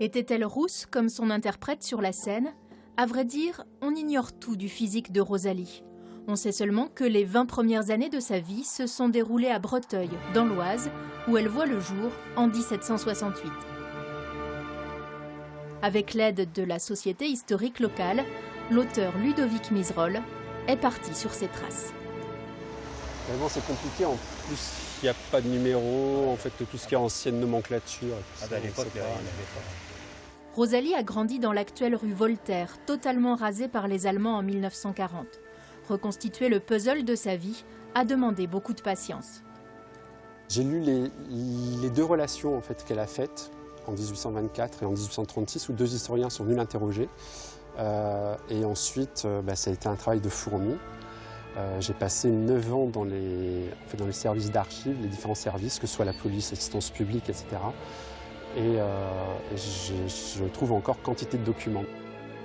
Était-elle rousse comme son interprète sur la scène? À vrai dire, on ignore tout du physique de Rosalie. On sait seulement que les 20 premières années de sa vie se sont déroulées à Breteuil, dans l'Oise, où elle voit le jour en 1768. Avec l'aide de la Société historique locale, l'auteur Ludovic Miserol est parti sur ses traces. Vraiment, c'est compliqué. En plus, il n'y a pas de numéro. En fait, tout ce qui est ancienne nomenclature. À l'époque, il n'y avait pas. Rosalie a grandi dans l'actuelle rue Voltaire, totalement rasée par les Allemands en 1940. Reconstituer le puzzle de sa vie a demandé beaucoup de patience. J'ai lu les deux relations en fait, qu'elle a faites en 1824 et en 1836, où deux historiens sont venus l'interroger. Et ensuite, ça a été un travail de fourmi. J'ai passé 9 ans dans les services d'archives, les différents services, que ce soit la police, l'assistance publique, etc. Et je trouve encore quantité de documents.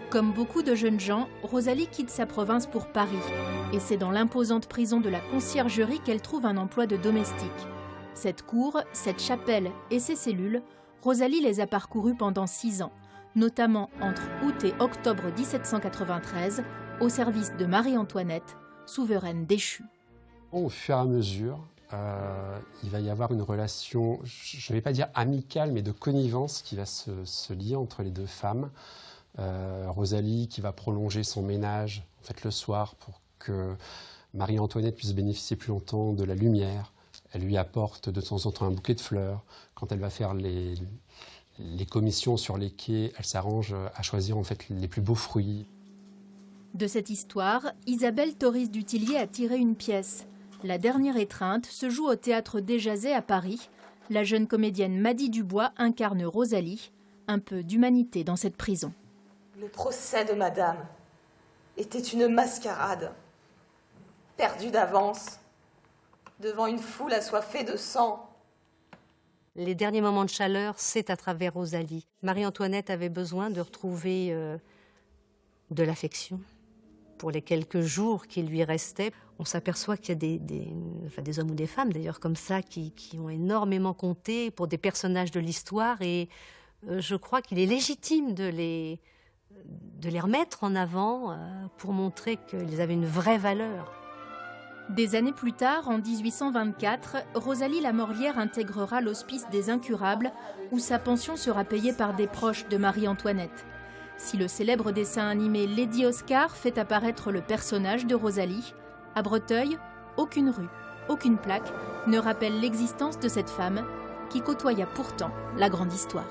Comme beaucoup de jeunes gens, Rosalie quitte sa province pour Paris. Et c'est dans l'imposante prison de la Conciergerie qu'elle trouve un emploi de domestique. Cette cour, cette chapelle et ces cellules, Rosalie les a parcourues pendant 6 ans, notamment entre août et octobre 1793, au service de Marie-Antoinette, souveraine déchue. Au fur et à mesure, il va y avoir une relation, je ne vais pas dire amicale, mais de connivence qui va se lier entre les deux femmes. Rosalie qui va prolonger son ménage en fait, le soir pour que Marie-Antoinette puisse bénéficier plus longtemps de la lumière. Elle lui apporte de temps en temps un bouquet de fleurs. Quand elle va faire les commissions sur les quais, elle s'arrange à choisir en fait, les plus beaux fruits. De cette histoire, Isabelle Toris Dutillier a tiré une pièce. La dernière étreinte se joue au théâtre Desjazets à Paris. La jeune comédienne Maddy Dubois incarne Rosalie, un peu d'humanité dans cette prison. Le procès de madame était une mascarade, perdue d'avance, devant une foule assoiffée de sang. Les derniers moments de chaleur, c'est à travers Rosalie. Marie-Antoinette avait besoin de retrouver de l'affection. Pour les quelques jours qui lui restaient, on s'aperçoit qu'il y a des hommes ou des femmes d'ailleurs comme ça qui ont énormément compté pour des personnages de l'histoire et je crois qu'il est légitime de les remettre en avant pour montrer qu'ils avaient une vraie valeur. Des années plus tard, en 1824, Rosalie Lamorlière intégrera l'Hospice des Incurables, où sa pension sera payée par des proches de Marie-Antoinette. Si le célèbre dessin animé Lady Oscar fait apparaître le personnage de Rosalie, à Breteuil, aucune rue, aucune plaque ne rappelle l'existence de cette femme qui côtoya pourtant la grande histoire.